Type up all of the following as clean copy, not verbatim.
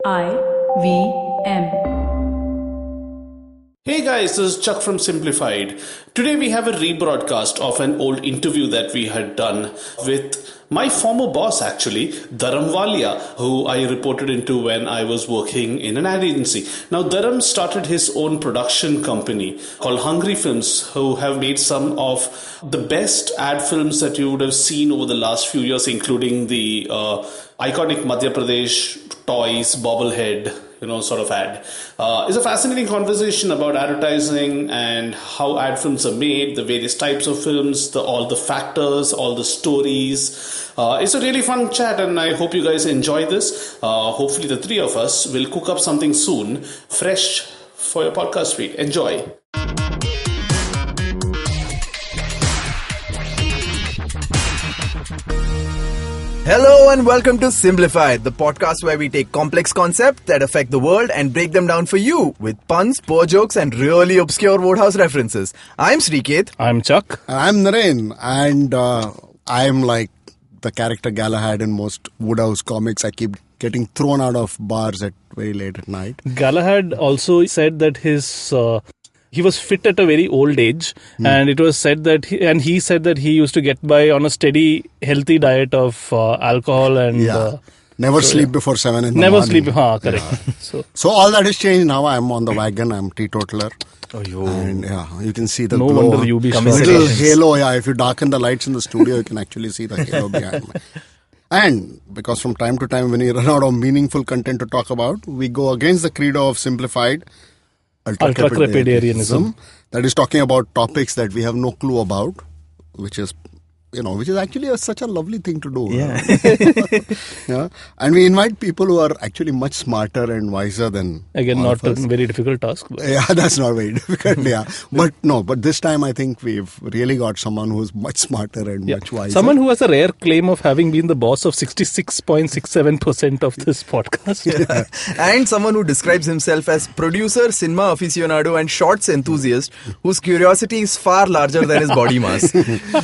IVM. Hey guys, this is Chuck from Simblified. Today we have a rebroadcast of an old interview that we had done with my former boss actually, Dharam Valia, who I reported into when I was working in an ad agency. Now Dharam started his own production company called Hungry Films, who have made some of the best ad films that you would have seen over the last few years, including the iconic Madhya Pradesh toys, bobblehead, sort of ad. It's a fascinating conversation about advertising and how ad films are made, the various types of films, all the factors, all the stories. It's a really fun chat and I hope you guys enjoy this. Hopefully the three of us will cook up something soon, fresh for your podcast feed. Enjoy. Hello and welcome to Simblified, the podcast where we take complex concepts that affect the world and break them down for you with puns, poor jokes and really obscure Wodehouse references. I'm Sriket. I'm Chuck. I'm Naren, and I'm like the character Galahad in most Wodehouse comics. I keep getting thrown out of bars at very late at night. Galahad also said that he was fit at a very old age, and it was said that he said that he used to get by on a steady, healthy diet of alcohol and never sleep before 7 in the never morning. sleep. Correct. Yeah. So all that has changed now. I'm on the wagon. I'm teetotaler. And you can see the no glow. Wonder you be little halo. Yeah, if you darken the lights in the studio, you can actually see the halo behind me. And because from time to time, when we run out of meaningful content to talk about, we go against the credo of Simplified. Ultra-crepidarianism, that is talking about topics that we have no clue about, which is actually such a lovely thing to do. Yeah. And we invite people who are actually much smarter and wiser than again, not a very difficult task. But. Yeah, that's not very difficult. Yeah, but this time I think we've really got someone who's much smarter and much wiser. Someone who has a rare claim of having been the boss of 66.67% of this podcast. Yeah. And someone who describes himself as producer, cinema aficionado and shorts enthusiast whose curiosity is far larger than his body mass.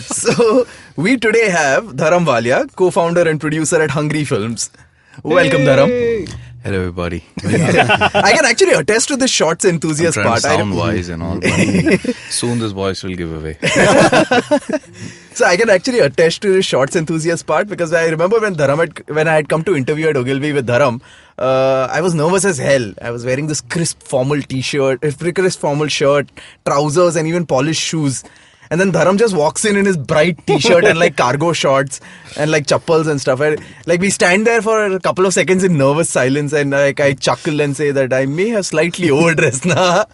So we today have Dharam Valia, co-founder and producer at Hungry Films. Welcome, Dharam. Hello, everybody. I can actually attest to the shorts enthusiast I'm part. Sound wise and all, but soon this voice will give away. So I can actually attest to the shorts enthusiast part because I remember when I had come to interview at Ogilvy with Dharam, I was nervous as hell. I was wearing this crisp formal t-shirt, crisp formal shirt, trousers and even polished shoes. And then Dharam just walks in his bright t-shirt and like cargo shorts and like chappals and stuff. Like we stand there for a couple of seconds in nervous silence and like I chuckle and say that I may have slightly overdressed now.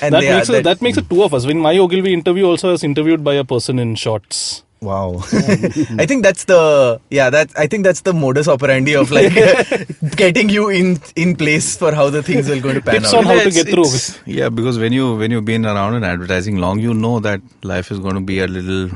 And that makes it two of us. When my Ogilvy interview also was interviewed by a person in shorts. Wow. I think that's the modus operandi of like getting you in place for how the things are going to pan Tips out. on how to get through. Yeah, because when you've been around in advertising long, you know that life is going to be a little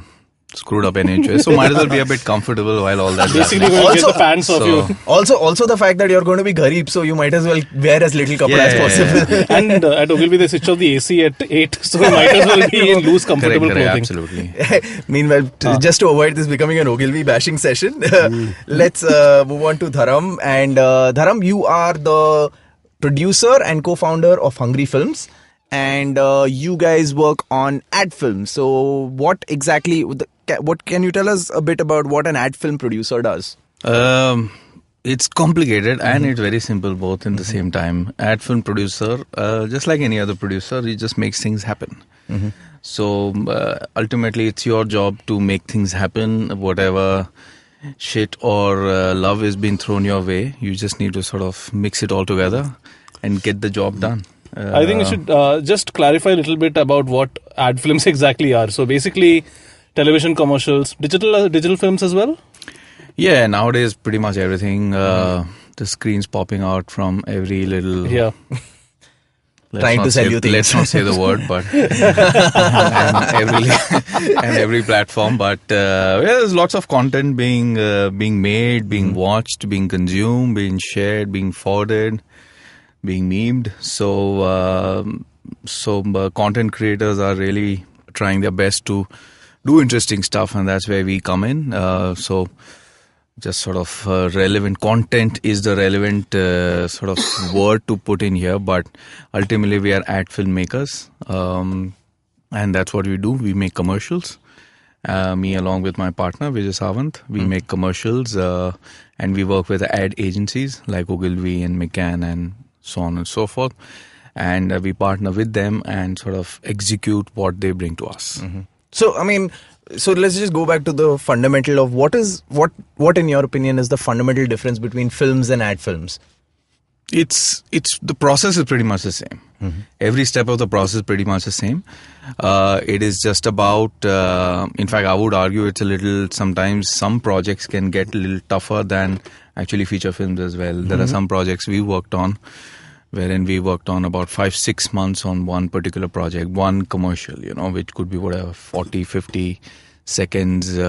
screwed up anyway. So might as well be a bit comfortable while all that. Basically, going to get the fans of you. Also the fact that you're going to be gharib, so you might as well wear as little kapda as possible. Yeah. And at Ogilvy they switch off the AC at 8, so you might as well be in loose, comfortable clothing. Absolutely. Meanwhile, just to avoid this becoming an Ogilvy bashing session, let's move on to Dharam. And Dharam, you are the producer and co-founder of Hungry Films. And you guys work on ad films. So what can you tell us a bit about what an ad film producer does? It's complicated and it's very simple both in the same time. Ad film producer, just like any other producer, he just makes things happen. So ultimately it's your job to make things happen. Whatever shit or love is being thrown your way, you just need to sort of mix it all together and get the job done. I think we should just clarify a little bit about what ad films exactly are. So basically, television commercials, digital films as well? Yeah, nowadays pretty much everything. The screens popping out from every little... Yeah. Trying to sell you things. Let's not say the word, but... and every platform. But there's lots of content being made, being watched, being consumed, being shared, being forwarded, being memed. So content creators are really trying their best to do interesting stuff, and that's where we come in. So just sort of relevant content is the relevant sort of word to put in here, but ultimately we are ad filmmakers, and that's what we do. We make commercials. Me along with my partner Vijay Sawant, we make commercials, and we work with ad agencies like Ogilvy and McCann and so on and so forth, and we partner with them and sort of execute what they bring to us. So, I mean, so let's just go back to the fundamental of what in your opinion is the fundamental difference between films and ad films? It's the process is pretty much the same. Every step of the process is pretty much the same. It is just about, in fact, I would argue it's a little, sometimes some projects can get a little tougher than actually feature films as well. There are some projects we worked on wherein we worked on about 5-6 months on one particular project, one commercial, which could be whatever, 40-50 seconds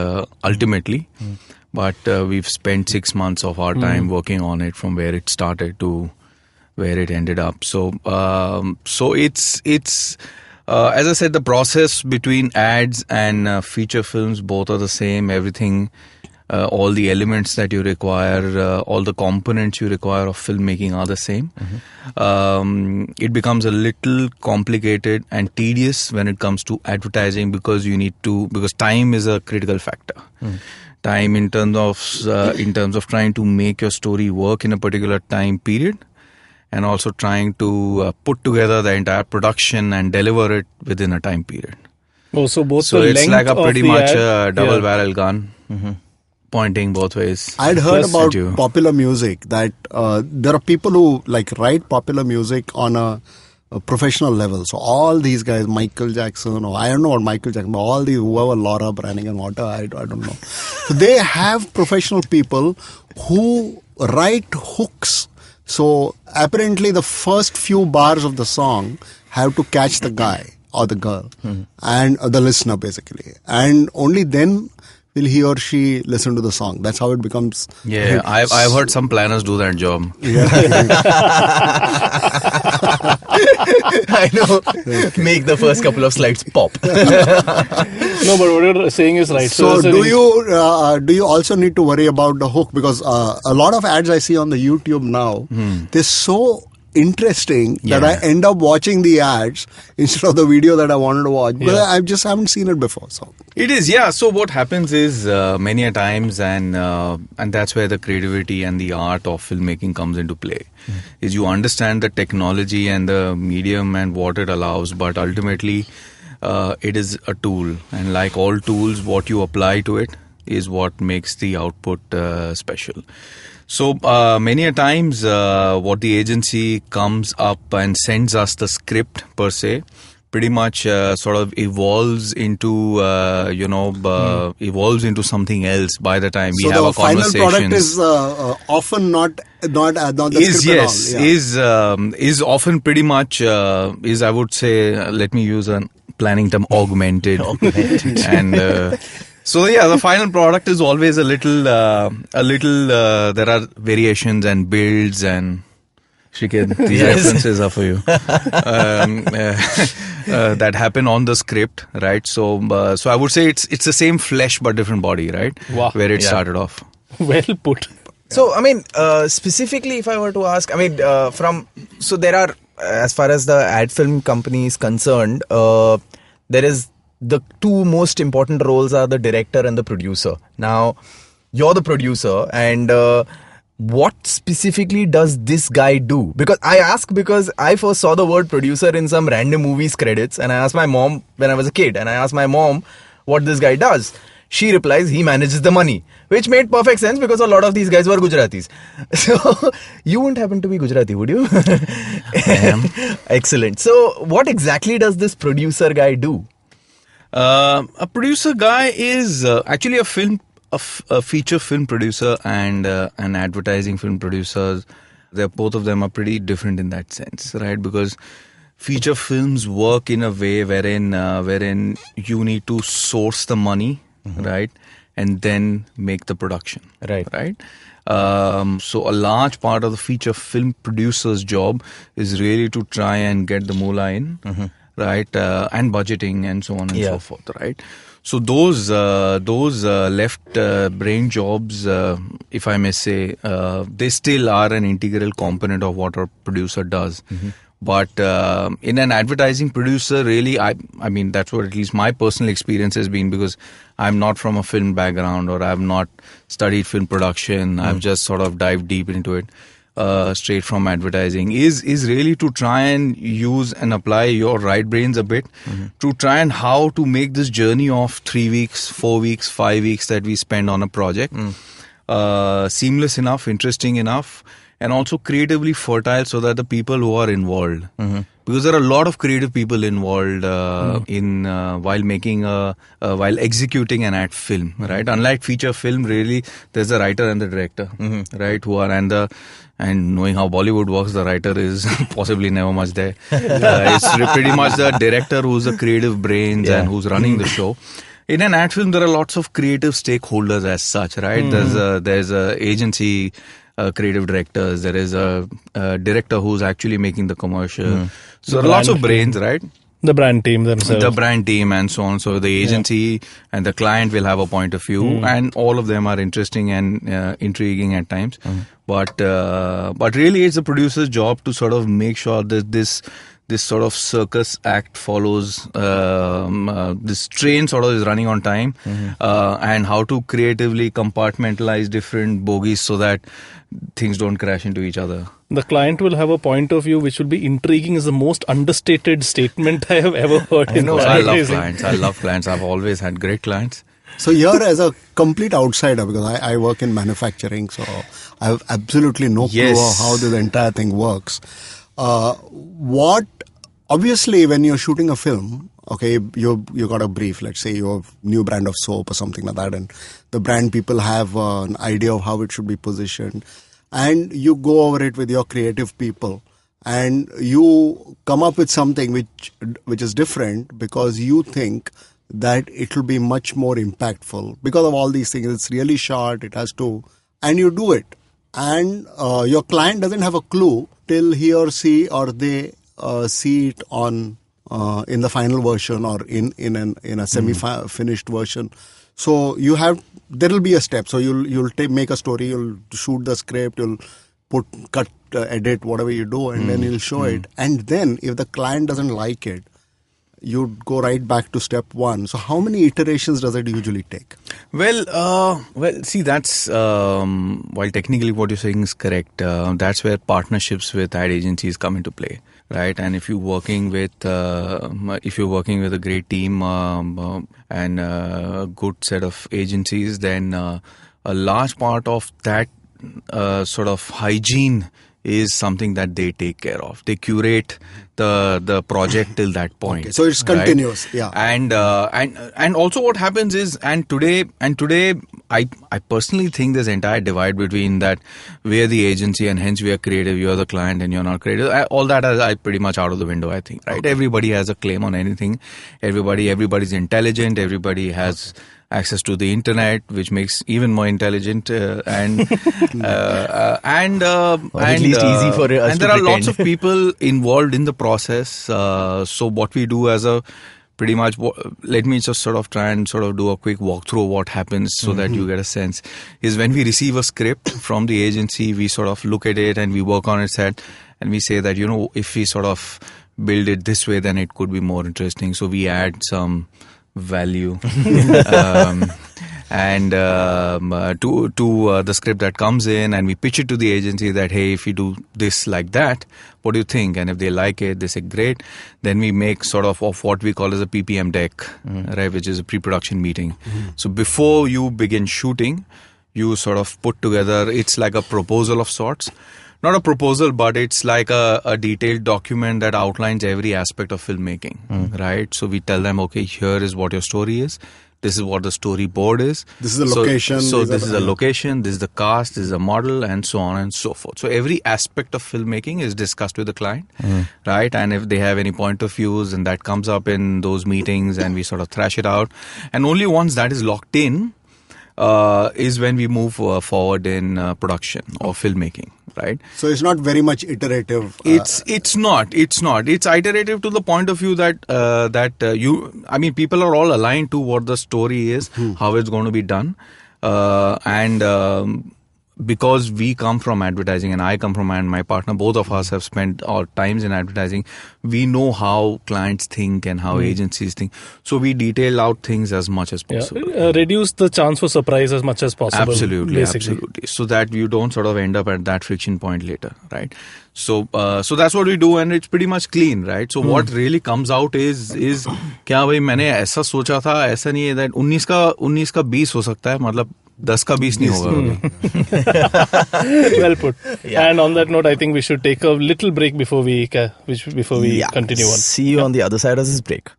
ultimately. But we've spent 6 months of our time working on it from where it started to where it ended up. So it's as I said, the process between ads and feature films, both are the same. Everything, all the elements that you require, all the components you require of filmmaking are the same. It becomes a little complicated and tedious when it comes to advertising because time is a critical factor. Time in terms of trying to make your story work in a particular time period, and also trying to put together the entire production and deliver it within a time period. Oh, so it's like a pretty much a double barrel gun pointing both ways. I'd heard about popular music that there are people who write popular music on a professional level. So all these guys, Michael Jackson, or I don't know about Michael Jackson, but all these, whoever, Laura Branigan, Water, I don't know. So they have professional people who write hooks. So apparently the first few bars of the song have to catch the guy or the girl and the listener basically. And only then will he or she listen to the song. That's how it becomes. Yeah, I've heard some planners do that job. Yeah. I know. Make the first couple of slides pop. No, but what you're saying is right. So do you also need to worry about the hook? Because a lot of ads I see on the YouTube now, they're so interesting that I end up watching the ads instead of the video that I wanted to watch because I just haven't seen it before. So it is, so what happens is many a times, and that's where the creativity and the art of filmmaking comes into play, is you understand the technology and the medium and what it allows, but ultimately it is a tool, and like all tools, what you apply to it is what makes the output special. So many a times what the agency comes up and sends us the script per se pretty much sort of evolves into something else by the time we have a conversation. So the final product is often not the script at all. Is often pretty much I would say, let me use a planning term, augmented. And so the final product is always a little there are variations and builds, and Shrikant, these references are for you, that happen on the script, right? So I would say it's the same flesh but different body, right? Wow. Where it started off. Well put. So, I mean, specifically if I were to ask, I mean, so there are, as far as the ad film company is concerned, there is the two most important roles are the director and the producer. Now, you're the producer, and what specifically does this guy do? Because I ask because I first saw the word producer in some random movies credits, and I asked my mom when I was a kid, and I asked my mom what this guy does. She replies, he manages the money, which made perfect sense because a lot of these guys were Gujaratis. So, you wouldn't happen to be Gujarati, would you? I am. Excellent. So, what exactly does this producer guy do? A producer guy is actually a feature film producer and an advertising film producer. Both of them are pretty different in that sense, right? Because feature films work in a way wherein you need to source the money, right, and then make the production, right. So a large part of the feature film producer's job is really to try and get the moolah in. right? And budgeting and so on and so forth, right? So those left brain jobs, if I may say, they still are an integral component of what a producer does. But in an advertising producer, really, I mean, that's what at least my personal experience has been, because I'm not from a film background, or I've not studied film production. I've just sort of dived deep into it. Straight from advertising is really to try and use and apply your right brains a bit to try and how to make this journey of 3 weeks, 4 weeks, 5 weeks that we spend on a project seamless enough, interesting enough, and also creatively fertile, so that the people who are involved, because there are a lot of creative people involved in while making while executing an ad film, right? Unlike feature film, really, there's a writer and the director, right? Who are and knowing how Bollywood works, the writer is possibly never much there. It's pretty much the director who's the creative brains and who's running the show. In an ad film, there are lots of creative stakeholders as such, right? There's a agency, creative directors. There is a director who's actually making the commercial. So there are lots of brains, right? The brand team themselves. The brand team and so on. So the agency and the client will have a point of view, and all of them are interesting and intriguing at times. But really, it's the producer's job to sort of make sure that this sort of circus act follows, this train sort of is running on time, and how to creatively compartmentalize different bogies so that things don't crash into each other. The client will have a point of view which will be intriguing, is the most understated statement I have ever heard. I love clients. I love clients. I've always had great clients. So here, as a complete outsider, because I work in manufacturing, so I have absolutely no clue of how the entire thing works. Obviously, when you're shooting a film, okay, you got a brief. Let's say you have new brand of soap or something like that, and the brand people have an idea of how it should be positioned, and you go over it with your creative people, and you come up with something which is different, because you think that it will be much more impactful because of all these things. It's really short. It has to, and you do it, and your client doesn't have a clue till he or she or they see it on in the final version or in a semi-finished version. So there will be a step. So you'll make a story, you'll shoot the script, you'll cut, edit, whatever you do, and then you'll show it. And then if the client doesn't like it, you go right back to step one. So how many iterations does it usually take? Well, see, that's while technically what you're saying is correct. That's where partnerships with ad agencies come into play, right? And if you're working with a great team and a good set of agencies, then a large part of that sort of hygiene is something that they take care of. They curate the project till that point. Okay, so it's continuous, right? Yeah. And also what happens is, and today I personally think there's entire divide between that we're the agency and hence we are creative, you're the client and you're not creative. All that I pretty much out of the window, I think, right? Okay. Everybody has a claim on anything. Everybody's intelligent. Everybody has access to the internet, which makes even more intelligent, and at least easy for us. And there are lots of people involved in the process. So what we do as a pretty much, let me just sort of try and sort of do a quick walkthrough of what happens so that you get a sense. Is when we receive a script from the agency, we sort of look at it and we work on its head, and we say that, if we sort of build it this way, then it could be more interesting. So we add some value and to the script that comes in, and we pitch it to the agency that, hey, if you do this like that, what do you think? And if they like it, they say great. Then we make sort of what we call as a PPM deck, right, which is a pre-production meeting. So before you begin shooting, you sort of put together, it's like a proposal of sorts. Not a proposal, but it's like a detailed document that outlines every aspect of filmmaking, right? So we tell them, okay, here is what your story is. This is what the storyboard is. This is the location. So this is the location, this is the cast, this is the model, and so on and so forth. So every aspect of filmmaking is discussed with the client, right? And if they have any point of views, and that comes up in those meetings, and we sort of thrash it out. And only once that is locked in, is when we move forward in production or filmmaking, right? So it's not very much iterative. It's not. It's iterative to the point of view that people are all aligned to what the story is, how it's going to be done, and because we come from advertising and I come from, and my partner, both of us have spent our times in advertising, we know how clients think and how agencies think. So we detail out things as much as possible. Reduce the chance for surprise as much as possible. Absolutely. So that you don't sort of end up at that friction point later, right? So that's what we do, and it's pretty much clean, right? So what really comes out is क्या भाई मैंने ऐसा सोचा था, ऐसा नहीं है that 19 का 20 हो सकता है, मतलब 10 का 20 नहीं होगा. Well put. Yeah. And on that note, I think we should take a little break before we continue on. See you on the other side of this break.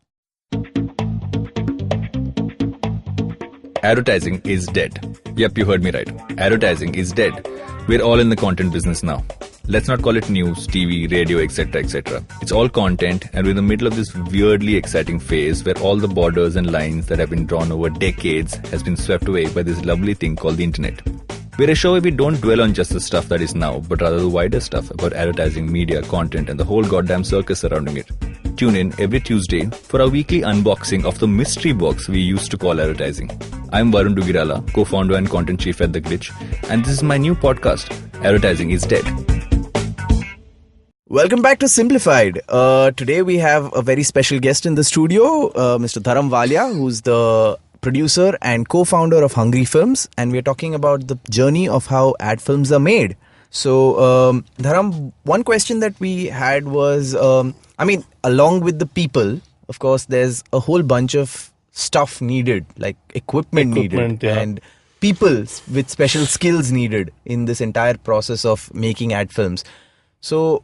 Advertising is dead. Yep, you heard me right. Advertising is dead. We're all in the content business now. Let's not call it news, TV, radio, etc., etc. It's all content, and we're in the middle of this weirdly exciting phase where all the borders and lines that have been drawn over decades has been swept away by this lovely thing called the internet. We're a show where we don't dwell on just the stuff that is now, but rather the wider stuff about advertising, media, content, and the whole goddamn circus surrounding it. Tune in every Tuesday for our weekly unboxing of the mystery box we used to call advertising. I'm Varun Dugirala, co-founder and content chief at The Glitch, and this is my new podcast, Advertising is Dead. Welcome back to Simblified. Today we have a very special guest in the studio, Mr. Dharam Valia, who's the producer and co-founder of Hungry Films, and we're talking about the journey of how ad films are made. So, Dharam, one question that we had was, along with the people, of course, there's a whole bunch of stuff needed, like equipment needed, and people with special skills needed in this entire process of making ad films. So,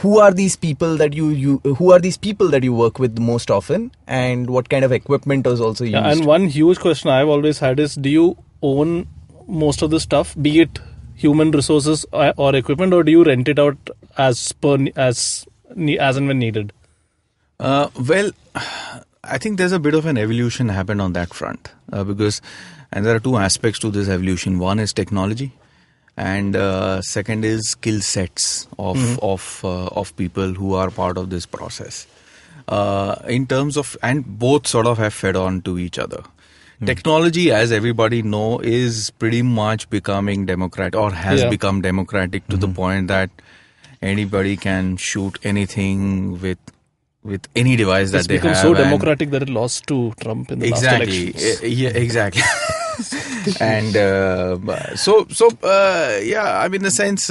who are these people that you work with most often, and what kind of equipment is also used? And one huge question I've always had is, do you own most of the stuff, be it human resources or equipment, or do you rent it out as and when needed? Well, I think there's a bit of an evolution happened on that front, because there are two aspects to this evolution. One is technology, and second is skill sets of people who are part of this process. In terms of, and both sort of have fed on to each other. Technology, as everybody know, is pretty much becoming democratic, or has become democratic to the point that anybody can shoot anything with any device that they have. It's become so democratic that it lost to Trump in the last elections. Yeah, exactly. And in a sense,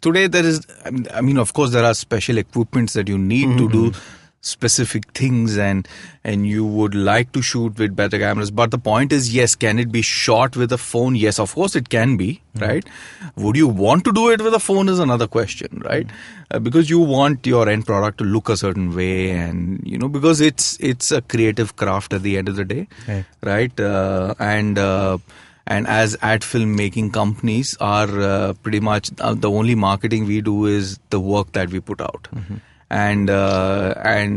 today there is, of course, there are special equipments that you need to do specific things, and you would like to shoot with better cameras. But the point is, yes, can it be shot with a phone? Yes, of course it can be, right? Would you want to do it with a phone is another question, right? Because you want your end product to look a certain way, and because it's a creative craft at the end of the day, right? And as ad film making companies are pretty much the only marketing we do is the work that we put out. And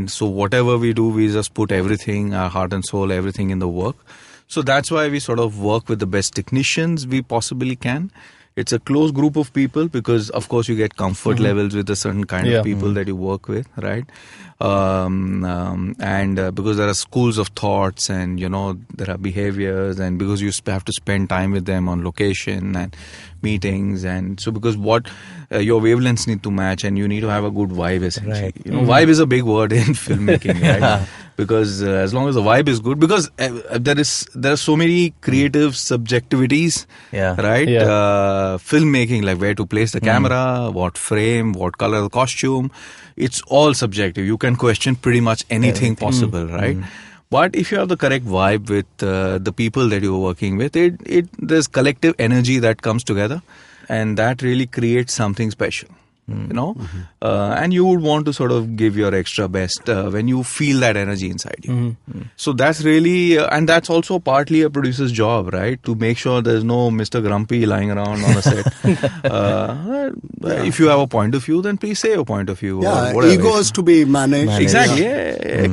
so whatever we do, we just put everything, our heart and soul, everything in the work. So that's why we sort of work with the best technicians we possibly can. It's a close group of people because, of course, you get comfort levels with a certain kind of people that you work with, right? And because there are schools of thoughts, and there are behaviors, and because you have to spend time with them on location and meetings, and so because your wavelengths need to match, and you need to have a good vibe essentially. Right. Vibe is a big word in filmmaking, right? Because as long as the vibe is good, because there are so many creative subjectivities, right? Filmmaking, like where to place the camera, what frame, what color the costume, it's all subjective. You can question pretty much anything possible, right? But if you have the correct vibe with the people that you're working with, there's collective energy that comes together, and that really creates something special. And you would want to sort of give your extra best when you feel that energy inside you. So that's really, and that's also partly a producer's job, right? To make sure there's no Mr. Grumpy lying around on a set. If you have a point of view, then please say your point of view. Yeah, or whatever. egos to be managed. Exactly.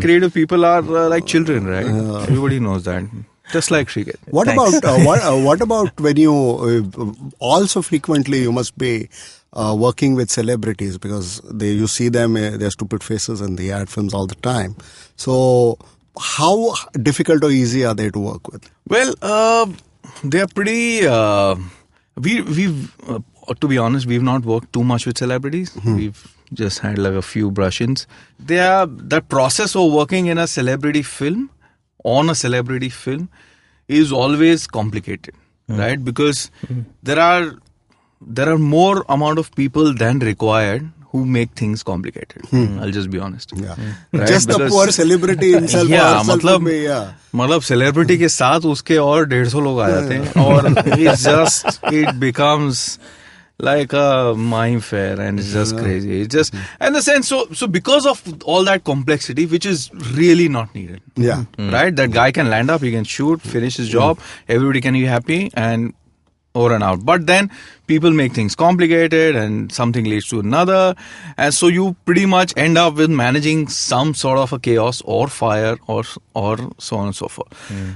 Creative people are like children, right? Everybody knows that. Just like Shrikant. What about when you also frequently you must be working with celebrities, because you see them, their stupid faces in the ad films all the time. So how difficult or easy are they to work with? Well, they are pretty. We've to be honest, we've not worked too much with celebrities. We've just had like a few brush-ins. The process of working in a celebrity film, on a celebrity film, is always complicated, right? Because there are more amount of people than required who make things complicated. I'll just be honest. Yeah. Right? Just the poor celebrity himself. Yeah, मतलब celebrity के साथ उसके और 150 लोग आ जाते हैं और it becomes like a mime fair, and it's just crazy. It's just, and the sense, so because of all that complexity, which is really not needed. Yeah. Right? That guy can land up, he can shoot, finish his job, everybody can be happy, and over and out. But then people make things complicated, and something leads to another, and so you pretty much end up with managing some sort of a chaos or fire or so on and so forth.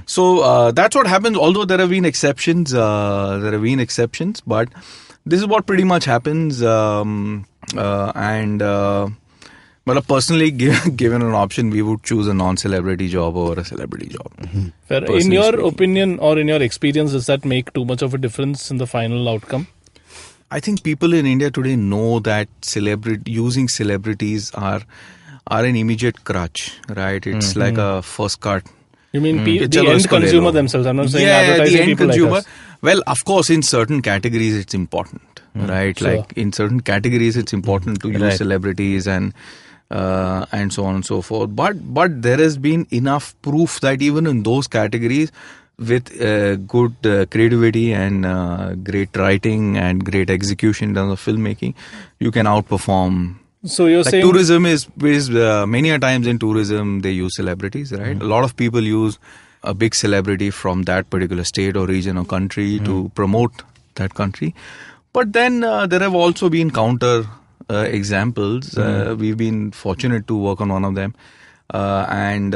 So that's what happens. Although there have been exceptions, but this is what pretty much happens. But personally, given an option, we would choose a non-celebrity job over a celebrity job. Fair. In your opinion or in your experience, does that make too much of a difference in the final outcome? I think people in India today know that using celebrities are an immediate crutch, right? It's like a first cut. You mean the end consumer themselves? I'm not saying advertising the end people consumer. like us. Well, of course, in certain categories, it's important, right? Sure. Like in certain categories, it's important to use celebrities and so on and so forth. But there has been enough proof that even in those categories, with good creativity and great writing and great execution in terms of filmmaking, you can outperform. So you're saying tourism is many a times in tourism they use celebrities, right? A lot of people use a big celebrity from that particular state or region or country to promote that country. But then there have also been counter examples. We've been fortunate to work on one of them, and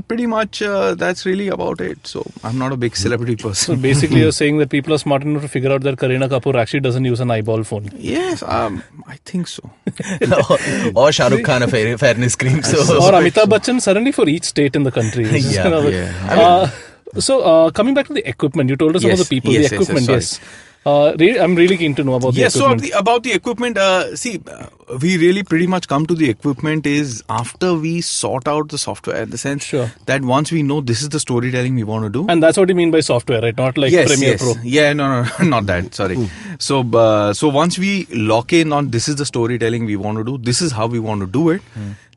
pretty much that's really about it. So I'm not a big celebrity person. So basically you're saying that people are smart enough to figure out that Kareena Kapoor actually doesn't use an eyeball phone. Yes, I think so. Or Shah Rukh Khan, a fairness cream. So. Or Amitabh Bachchan, suddenly for each state in the country. So coming back to the equipment, you told us about the people, the equipment, yes. I'm really keen to know about the equipment. So about the equipment, we really pretty much come to the equipment is after we sort out the software, in the sense that once we know this is the storytelling we want to do. And that's what you mean by software, right? Not like Premiere Pro. Yeah, no, not that. Sorry. So once we lock in on this is the storytelling we want to do, this is how we want to do it.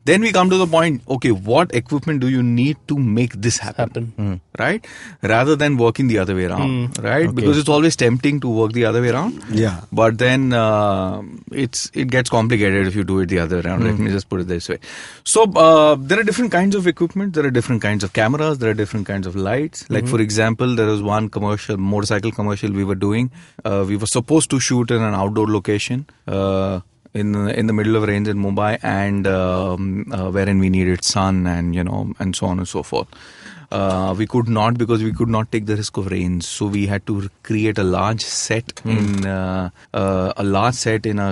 Then we come to the point, okay, what equipment do you need to make this happen? Right? Rather than working the other way around, right? Okay. Because it's always tempting to work the other way around. Yeah. But then it gets complicated if you do it the other way around. Let me just put it this way. So there are different kinds of equipment. There are different kinds of cameras. There are different kinds of lights. Like for example, there was one motorcycle commercial we were doing. We were supposed to shoot in an outdoor location. In the middle of rains in Mumbai, and wherein we needed sun and and so on and so forth. We could not, because we could not take the risk of rains, so we had to create a large set in a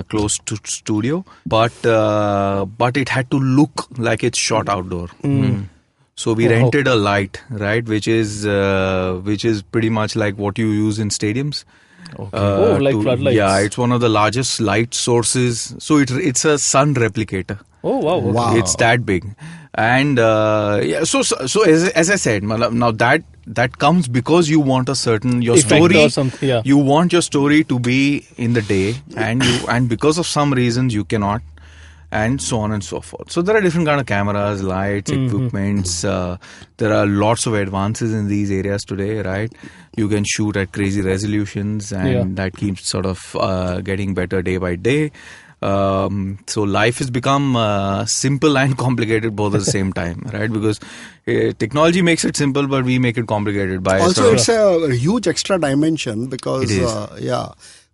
closed studio, but it had to look like it's shot outdoor. So we rented a light, right, which is pretty much like what you use in stadiums. Okay. Like floodlights. Yeah, it's one of the largest light sources. So it's a sun replicator. Oh wow! Okay. Wow. It's that big, and So as I said, now that comes because you want your story. You want your story to be in the day, and because of some reasons you cannot. And so on and so forth. So there are different kind of cameras, lights, equipments. There are lots of advances in these areas today, right? You can shoot at crazy resolutions, and that keeps sort of getting better day by day. So life has become simple and complicated both at the same time, right? Because technology makes it simple, but we make it complicated by also it's a huge extra dimension because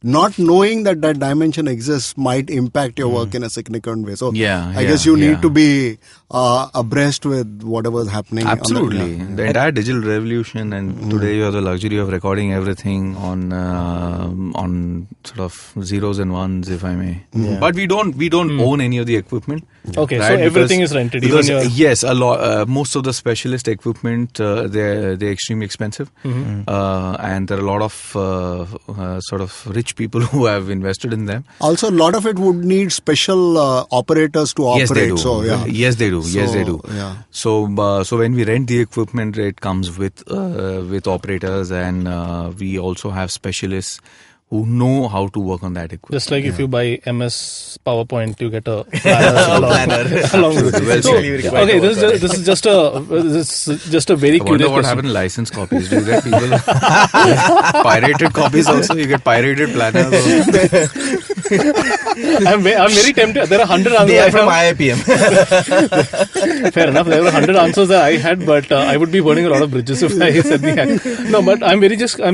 not knowing that dimension exists might impact your work in a significant way. So I guess you need to be abreast with whatever's happening. Absolutely. The entire digital revolution, and today you have the luxury of recording everything on sort of zeros and ones, if I may. But we don't own any of the equipment. Okay, right? so everything is rented. Because yes, a lot. Most of the specialist equipment they're extremely expensive, and there are a lot of sort of rich people who have invested in them. Also, a lot of it would need special operators to operate. Yes, they do. So, Yes, they do. Yes, they do. Yeah. So when we rent the equipment, it comes with operators, and we also have specialists who know how to work on that equipment. Just like if you buy MS PowerPoint, you get a planner along with it. Well said. Okay, this is just a very I curious wonder what question. happened to license copies. Do you get people pirated copies also? You get pirated planners? I'm very tempted. There are 100 answers. They are from IIPM. Fair enough. There were 100 answers that I had, but I would be burning a lot of bridges if I said the hack. No, but I'm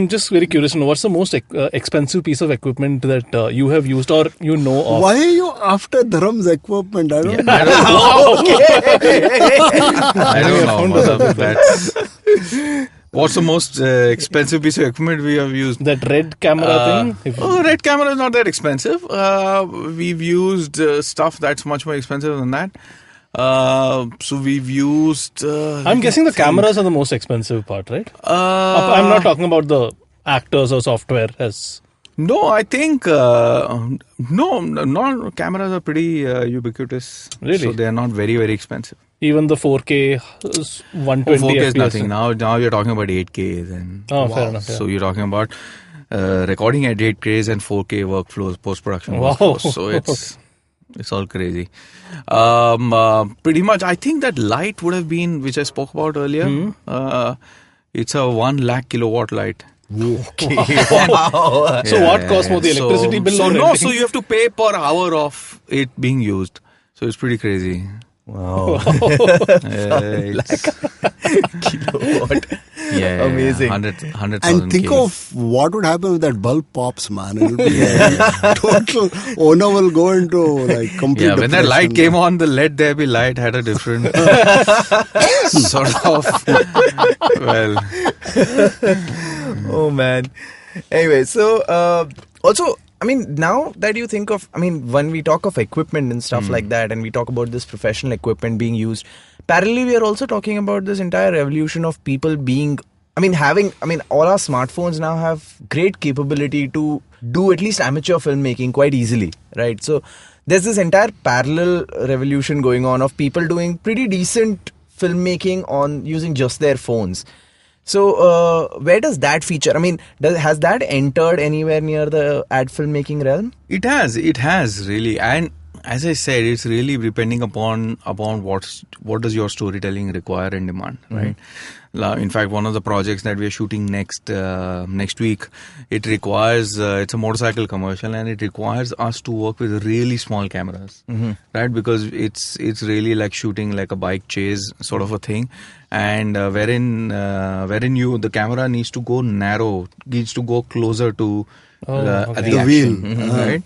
just very curious to know what's the most expensive piece of equipment that you have used or you know of. Why are you after Dharam's equipment? I don't know. I don't know. That's what's the most expensive piece of equipment we have used? That red camera thing? Red camera is not that expensive. We've used stuff that's much more expensive than that. So we've used... I'm guessing the cameras are the most expensive part, right? I'm not talking about the actors or software as... No, I think no. Cameras are pretty ubiquitous. Really? So they are not very, very expensive. Even the 4K, 120 4K is FPS. nothing. Now you're talking about 8K. Then. Fair enough. Yeah. So you're talking about recording at 8Ks and 4K workflows, post-production Wow. workflows. So it's all crazy. Pretty much, I think that light would have been, which I spoke about earlier. It's a 1 lakh kilowatt light. Okay. Wow. So what costs more, the electricity bill or everything? So you have to pay per hour of it being used. So it's pretty crazy. Wow. Kilowatt. Yeah. Amazing. 100,000 And think Ks. of what would happen if that bulb pops, man. It'll be total. Owner will go into like complete. Yeah, when that light depression. came on, the LED there be light had a different sort of. Well. Oh man. Anyway, so also, I mean, now that you think of, I mean, when we talk of equipment and stuff like that, and we talk about this professional equipment being used, parallelly we are also talking about this entire revolution of people being, all our smartphones now have great capability to do at least amateur filmmaking quite easily, right? So there's this entire parallel revolution going on of people doing pretty decent filmmaking on using just their phones. So, where does that feature? I mean, has that entered anywhere near the ad filmmaking realm? It has really, and as I said, it's really depending upon what does your storytelling require and demand, right? In fact, one of the projects that we are shooting next week, it requires it's a motorcycle commercial, and it requires us to work with really small cameras, right? Because it's really like shooting like a bike chase sort of a thing, and wherein the camera needs to go narrow, needs to go closer to the action, right?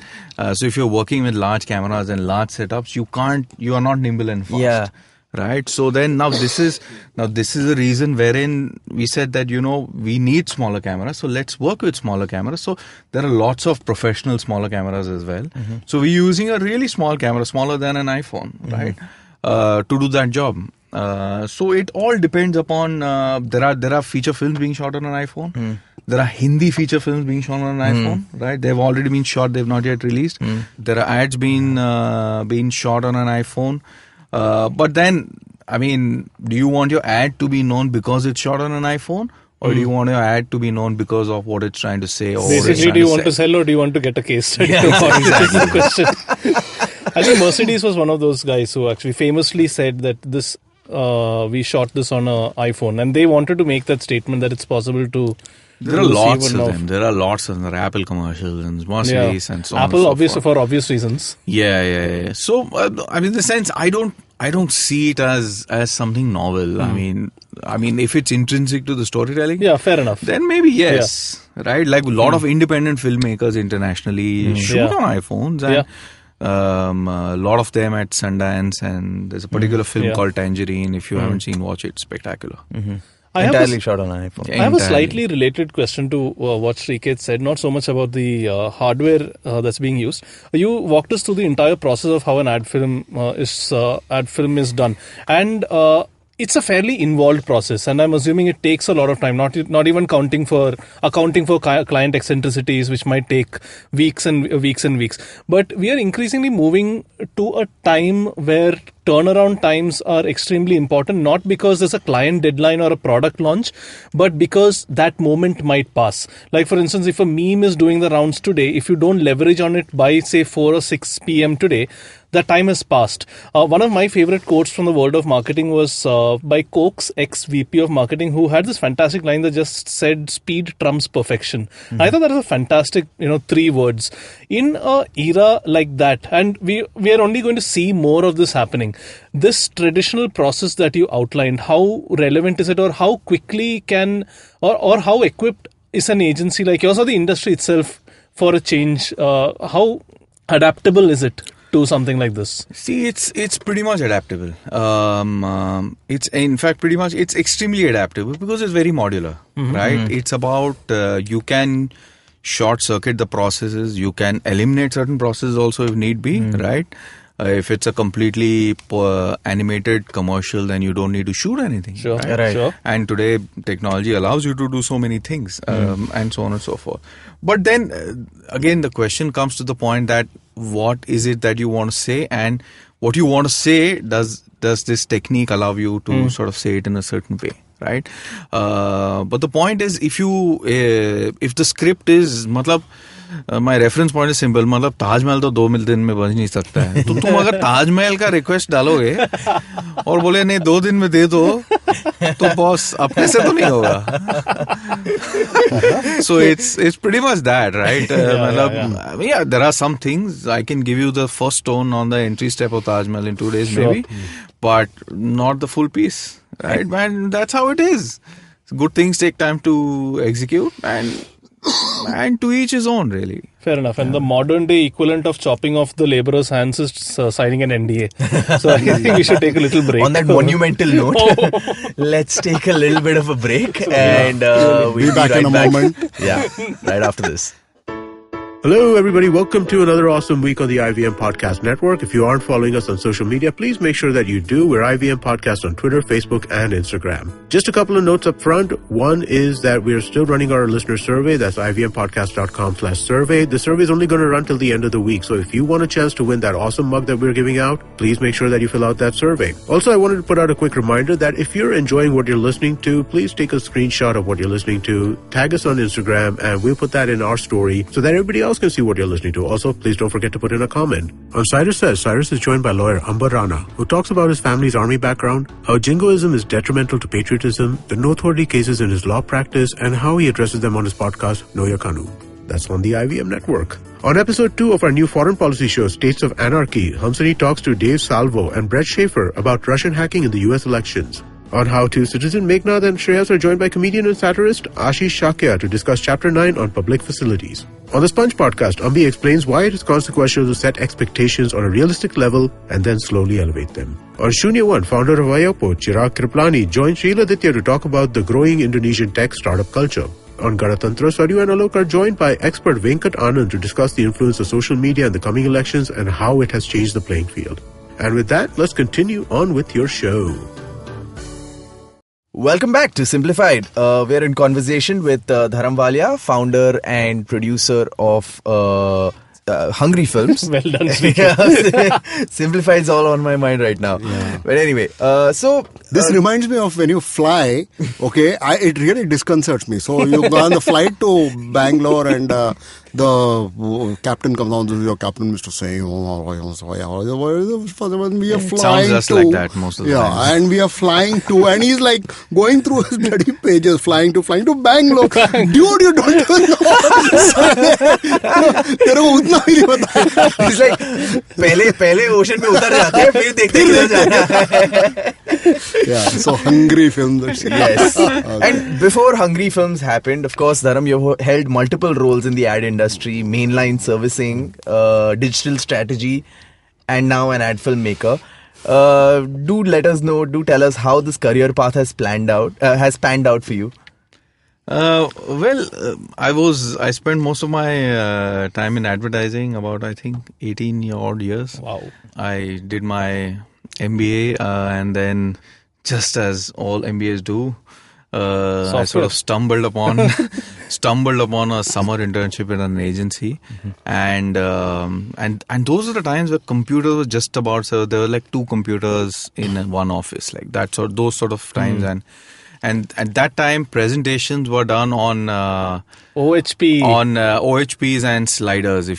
So if you're working with large cameras and large setups, you are not nimble and fast. Yeah. Right. So then this is the reason wherein we said that, we need smaller cameras. So let's work with smaller cameras. So there are lots of professional smaller cameras as well. So we're using a really small camera, smaller than an iPhone, right? To do that job. So it all depends upon, there are feature films being shot on an iPhone. There are Hindi feature films being shot on an iPhone, right? They've already been shot. They've not yet released. There are ads being shot on an iPhone. But then, do you want your ad to be known because it's shot on an iPhone? Or do you want your ad to be known because of what it's trying to say? Or Basically, do you want to sell or do you want to get a case study? That's the question. I think Mercedes was one of those guys who actually famously said that this we shot this on an iPhone. And they wanted to make that statement that it's possible to... There are lots of them. There are lots of them. There are Apple commercials and Mercedes and so on. Apple, and so for obvious reasons. Yeah. So, in the sense, I don't see it as something novel. I mean, if it's intrinsic to the storytelling, yeah, fair enough. Then maybe yes. right? Like a lot of independent filmmakers internationally shoot on iPhones, and a lot of them at Sundance, and there's a particular film called Tangerine. If you haven't seen, watch it. Spectacular. Entirely shot on an iPhone. I have a slightly related question to what Sriket said, not so much about the hardware that's being used. You walked us through the entire process of how an ad film is done, and it's a fairly involved process, and I'm assuming it takes a lot of time, not even accounting for client eccentricities, which might take weeks and weeks. But we are increasingly moving to a time where turnaround times are extremely important, not because there's a client deadline or a product launch, but because that moment might pass. Like, for instance, if a meme is doing the rounds today, if you don't leverage on it by, say, 4 or 6 p.m. today, that time has passed. One of my favorite quotes from the world of marketing was by Coke's ex-VP of marketing, who had this fantastic line that just said, "Speed trumps perfection." I thought that was a fantastic, 3 words. In an era like that, and we are only going to see more of this happening, this traditional process that you outlined, how relevant is it, or how quickly can, or how equipped is an agency like yours or the industry itself for a change? How adaptable is it to something like this? See, it's pretty much adaptable. It's in fact it's extremely adaptable because it's very modular, right? It's about you can short circuit the processes, you can eliminate certain processes also if need be, right? If it's a completely animated commercial, then you don't need to shoot anything. Sure. Right? Sure. And today, technology allows you to do so many things, and so on and so forth. But then, again, the question comes to the point that what is it that you want to say, and what you want to say, does this technique allow you to sort of say it in a certain way, right? But the point is, if the script is, my reference point is simple, मतलब ताजमहल तो 2 दिन में बन नहीं सकता है, तो तुम अगर ताजमहल का रिक्वेस्ट डालोगे और बोले नहीं 2 दिन में दे दो, तो बॉस अपने से तो नहीं होगा. So it's pretty much that, right? There are some things I can give you the first tone on the entry step of Taj Mahal in 2 days maybe, but not the full piece, right? Man, that's how it is. Good things take time to execute, and to each his own, really. Fair enough. And the modern day equivalent of chopping off the laborer's hands is signing an NDA. So I think we should take a little break. On that monumental note, let's take a little bit of a break, and we'll be back in a moment. Yeah, right after this. Hello, everybody. Welcome to another awesome week on the IVM Podcast Network. If you aren't following us on social media, please make sure that you do. We're IVM Podcast on Twitter, Facebook, and Instagram. Just a couple of notes up front. One is that we're still running our listener survey. That's ivmpodcast.com/survey. The survey is only going to run till the end of the week. So if you want a chance to win that awesome mug that we're giving out, please make sure that you fill out that survey. Also, I wanted to put out a quick reminder that if you're enjoying what you're listening to, please take a screenshot of what you're listening to, tag us on Instagram, and we'll put that in our story so that everybody else can see what you're listening to. Also, please don't forget to put in a comment. On Cyrus Says, Cyrus is joined by lawyer Ambar Rana, who talks about his family's army background, how jingoism is detrimental to patriotism, the noteworthy cases in his law practice, and how he addresses them on his podcast, Know Your Kanu. That's on the IVM network. On episode 2 of our new foreign policy show, States of Anarchy, Hamsani talks to Dave Salvo and Brett Schaefer about Russian hacking in the US elections. On How To, Citizen Meghnad and Shreyas are joined by comedian and satirist Ashish Shakya to discuss Chapter 9 on public facilities. On the Sponge podcast, Ambi explains why it is consequential to set expectations on a realistic level and then slowly elevate them. On Shunya One, founder of Ayapo, Chirag Kriplani, joined Srila Aditya to talk about the growing Indonesian tech startup culture. On Ganatantra, Saryu and Alok are joined by expert Venkat Anand to discuss the influence of social media in the coming elections and how it has changed the playing field. And with that, let's continue on with your show. Welcome back to Simblified. We're in conversation with Dharam Valia, founder and producer of Hungry Films. Well done. Simplified is all on my mind right now. Yeah. But anyway, this reminds me of when you fly. Okay, it really disconcerts me. So you go on the flight to Bangalore, and the captain comes down. This is your captain, Mr. Singh. We are flying. Sounds just to, like that most of the time. Yeah, and we are flying to, and he's like going through his bloody pages, flying to Bangalore. Dude, you don't even know. He's like, पहले ocean में उतर जाते हैं, फिर देखते हैं किधर जाना है. Yeah, so Hungry Films. Yes. And before Hungry Films happened, of course, Dharam, you held multiple roles in the ad industry, mainline servicing, digital strategy, and now an ad filmmaker. Do let us know, do tell us how this career path has panned out for you. I spent most of my time in advertising, about I think 18 odd years. Wow. I did my MBA and then, just as all MBAs do, I sort of stumbled upon a summer internship in an agency, and those are the times where computers were just about, so there were like 2 computers in one office, like that sort, those sort of times, and at that time presentations were done on OHPs and sliders. I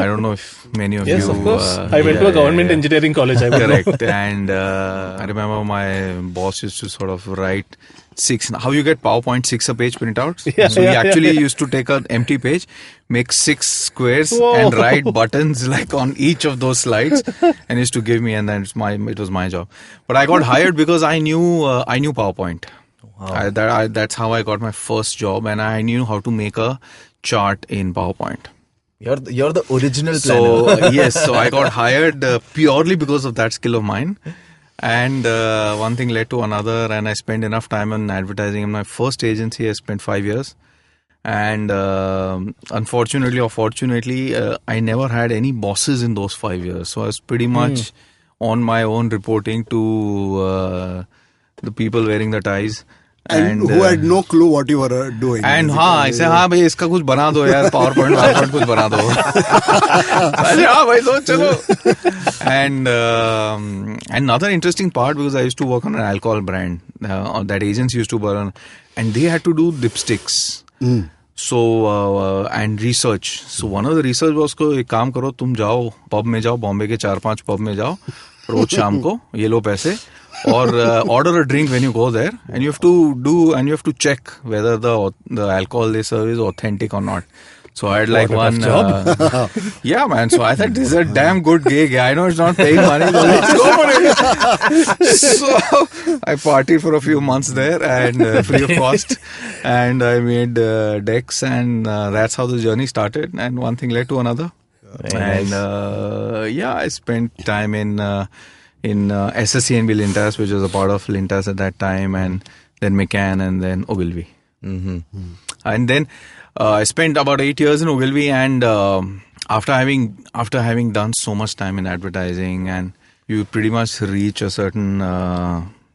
don't know if many of you. Yes, of course. I went to a government engineering college. Correct. And I remember my boss used to sort of write how you get PowerPoint 6 a page printouts. So he actually used to take an empty page, make 6 squares and write buttons like on each of those slides, and used to give me, and then it was my job. But I got hired because I knew PowerPoint. Wow. That's how I got my first job, and I knew how to make a chart in PowerPoint. You're the original planner. So yes, so I got hired purely because of that skill of mine. And one thing led to another, and I spent enough time in advertising. In my first agency, I spent 5 years. And unfortunately or fortunately, I never had any bosses in those 5 years. So I was pretty much on my own, reporting to the people wearing the ties. And who had no clue what you were doing. And I said, bhai, iska kuch bana do yaar, PowerPoint kuch bana do. I said, bhai, so chalo. And another interesting part, because I used to work on an alcohol brand, that agents used to work on, and they had to do dipsticks. So, and research. So one of the research was, ek kaam karo, tum jao, pub mein jao, Bombay ke 4-5 pub mein jao, roz sham ko, ye lo paise. Or order a drink when you go there, and you have to check whether the alcohol they serve is authentic or not. So I had like one job. Yeah, man. So I thought, this is a damn good gig. I know it's not paying money, but let's go for it. So I partied for a few months there, and free of cost, and I made decks, and that's how the journey started. And one thing led to another. Nice. I spent time in SSCNB Lintas, which was a part of Lintas at that time, and then McCann, and then Ogilvy. And then I spent about 8 years in Ogilvy, and after having done so much time in advertising, and you pretty much reach a certain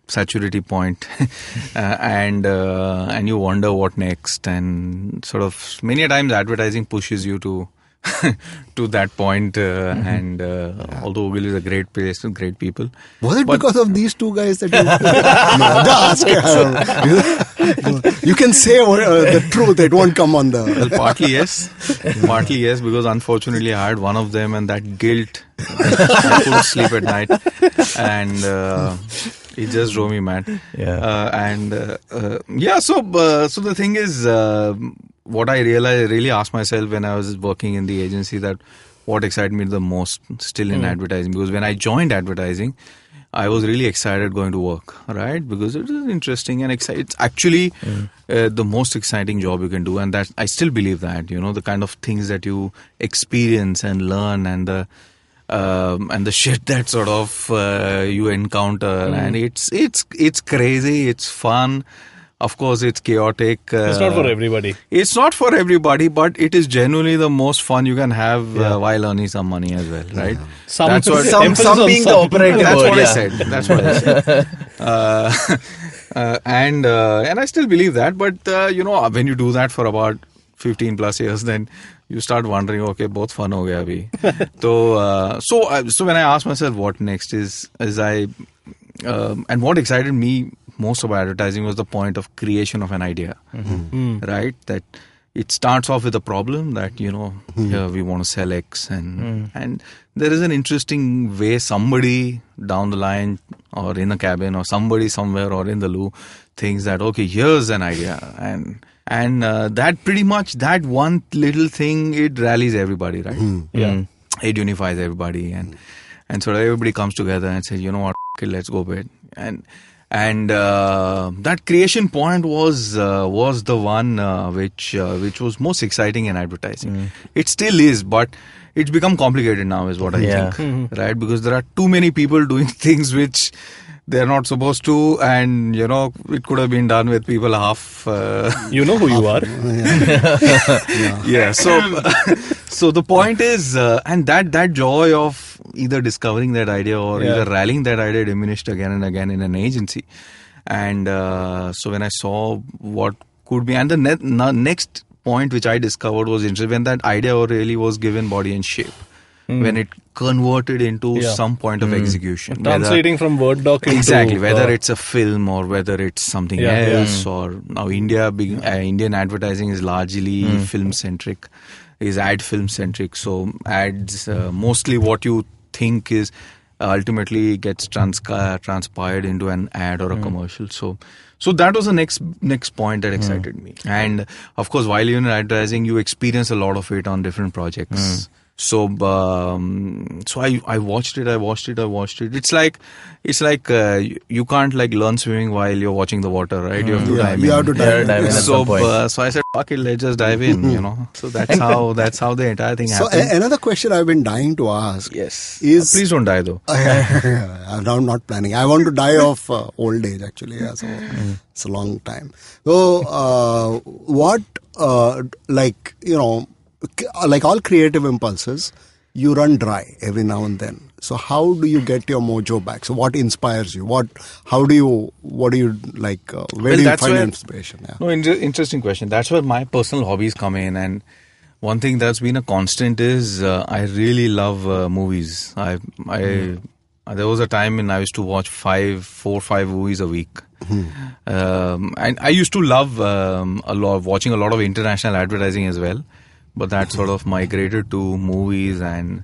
saturity point, and you wonder what next, and sort of many a times advertising pushes you to to that point, and although Ogilvy is a great place with great people. Was it because of these 2 guys that you can say the truth, it won't come on the... Well, partly yes, because unfortunately I had one of them, and that guilt, I couldn't sleep at night, and it just drove me mad. So the thing is, what I really asked myself when I was working in the agency, that what excited me the most still in advertising, because when I joined advertising, I was really excited going to work, right? Because it is interesting and exciting. It's actually the most exciting job you can do, and that I still believe that, the kind of things that you experience and learn, and the shit that sort of you encounter, and it's crazy, it's fun. Of course, it's chaotic. It's not for everybody. It's not for everybody, but it is genuinely the most fun you can have while earning some money as well, right? Some being the operative word. That's what I said. And I still believe that, but when you do that for about 15 plus years, then you start wondering, okay, both fun ho gaya abhi. So when I asked myself what next is I and what excited me most about advertising was the point of creation of an idea, right? That it starts off with a problem that, here we want to sell X, and there is an interesting way somebody down the line or in a cabin or somebody somewhere or in the loo thinks that, okay, here's an idea, and that pretty much, that one little thing, it rallies everybody, right? It unifies everybody, and so everybody comes together and says, you know what, let's go for it. And that creation point was the one which was most exciting in advertising. It still is, but it's become complicated now, is what I think, right? Because there are too many people doing things which they're not supposed to, and it could have been done with people half. You know who you are. Yeah. So the point is, and that joy of either discovering that idea or either rallying that idea diminished again and again in an agency. And so when I saw what could be, and the next point which I discovered was interesting, when that idea really was given body and shape. When it converted into some point of execution. Translating from Word doc into... Exactly, whether it's a film or whether it's something else, or now Indian advertising is largely film-centric, is ad film-centric. So ads, mostly what you think is ultimately gets transpired into an ad or a commercial. So that was the next point that excited me. And of course, while you're in advertising, you experience a lot of it on different projects. So I watched it. It's like you can't learn swimming while you're watching the water, right? You have to dive in. You have to dive in. So I said, fuck it, let's just dive in, So that's how the entire thing happened. So another question I've been dying to ask is please don't die though. I'm not planning. I want to die of old age actually. Yeah, so it's a long time. So what like all creative impulses, you run dry every now and then. So how do you get your mojo back? So what inspires you? What do you like? Where do you find your inspiration? Yeah. No, interesting question. That's where my personal hobbies come in. And one thing that's been a constant is I really love movies. I there was a time when I used to watch 4 or 5 movies a week. And I used to love watching a lot of international advertising as well. But that sort of migrated to movies, and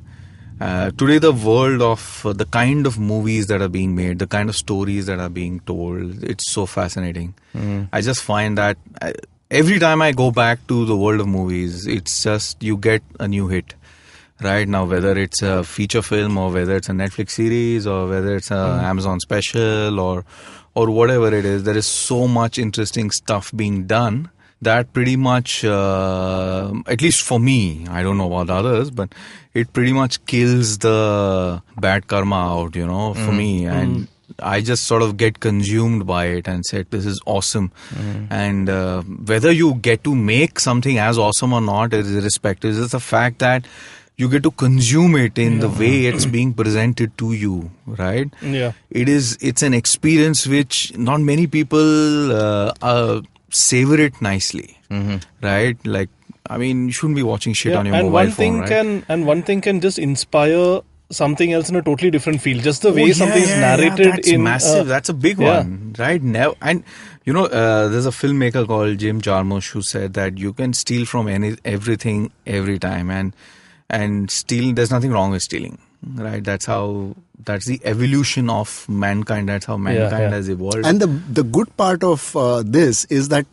today the world of the kind of movies that are being made, the kind of stories that are being told, it's so fascinating. I just find that every time I go back to the world of movies, it's just you get a new hit. Right now, whether it's a feature film or whether it's a Netflix series or whether it's an Amazon special or whatever it is, there is so much interesting stuff being done. That pretty much, at least for me, I don't know about others, but it pretty much kills the bad karma out, for me. And I just sort of get consumed by it and said, this is awesome. And whether you get to make something as awesome or not is irrespective. It's the fact that you get to consume it in the way it's being presented to you, right? Yeah. It's an experience which not many people savor it nicely, right? Like, I mean, you shouldn't be watching shit on your mobile phone, right? And one thing can just inspire something else in a totally different field. Just the way something is narrated that's massive. That's a big one, right? Now, and there's a filmmaker called Jim Jarmusch who said that you can steal from everything every time, and stealing. There's nothing wrong with stealing, right? That's the evolution of mankind. That's how mankind has evolved. And the good part of this is that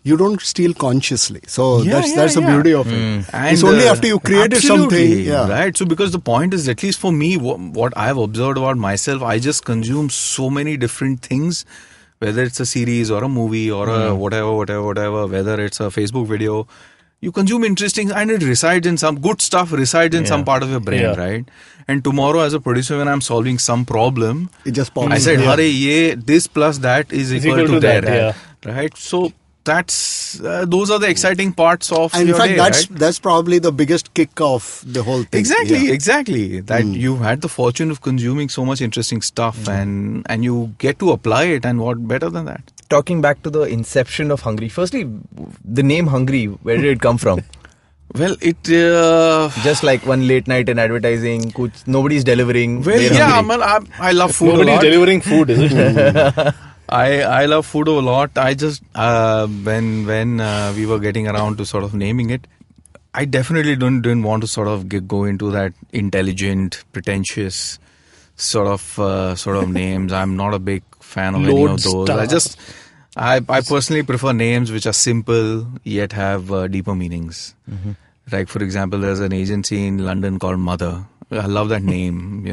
you don't steal consciously. So that's the beauty of it. And it's only after you created something. Right. So because the point is, at least for me, what I've observed about myself, I just consume so many different things, whether it's a series or a movie or a whatever, whether it's a Facebook video. You consume interesting, and it resides in some good stuff, resides in some part of your brain, right? And tomorrow, as a producer, when I'm solving some problem, it just pops. I said, this plus that is equal to that, right? So that's those are the exciting parts of and your in fact, day, that's probably the biggest kick of the whole thing. Exactly. That you've had the fortune of consuming so much interesting stuff, and you get to apply it, and what better than that? Talking back to the inception of Hungry, firstly, the name Hungry, where did it come from? Well, it just like one late night in advertising, nobody's delivering. Well, I love food. Nobody's a lot. delivering food, is it? I love food a lot. I just when we were getting around to sort of naming it, I definitely didn't want to sort of go into that intelligent, pretentious sort of names. I'm not a big fan of any of those. I personally prefer names which are simple yet have deeper meanings. Like, for example, there's an agency in London called Mother, I love that name,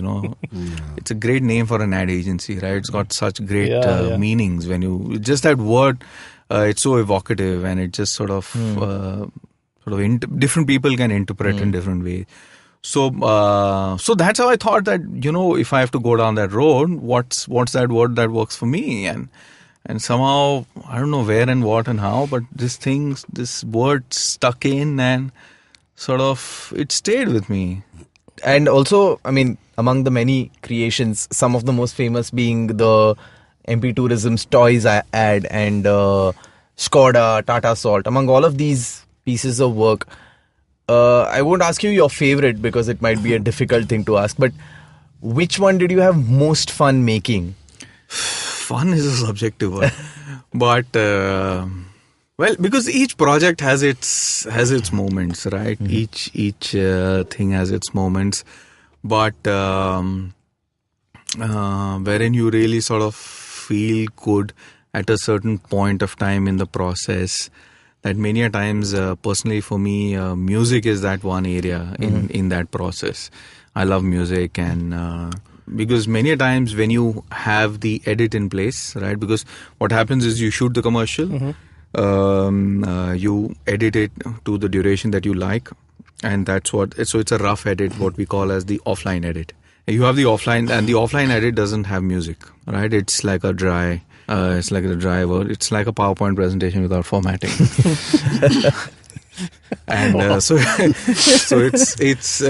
It's a great name for an ad agency, right? It's got such great meanings when you, just that word, it's so evocative, and it just different people can interpret in different ways. So that's how I thought that, if I have to go down that road, what's that word that works for me? And somehow, I don't know where and what and how, but this word stuck in, and it stayed with me. And also, I mean, among the many creations, some of the most famous being the MP Tourism's Toys ad and Skoda, Tata Salt. Among all of these pieces of work, I won't ask you your favorite because it might be a difficult thing to ask, but which one did you have most fun making? Fun is a subjective word. But, because each project has its moments, right? Each thing has its moments. But wherein you really sort of feel good at a certain point of time in the process, that many a times, personally for me, music is that one area in that process. I love music, and because many a times when you have the edit in place, right? Because what happens is you shoot the commercial, you edit it to the duration that you like, and so it's a rough edit, what we call as the offline edit. You have the offline, and the offline edit doesn't have music, right? It's like a dry word. It's like a PowerPoint presentation without formatting. And so it's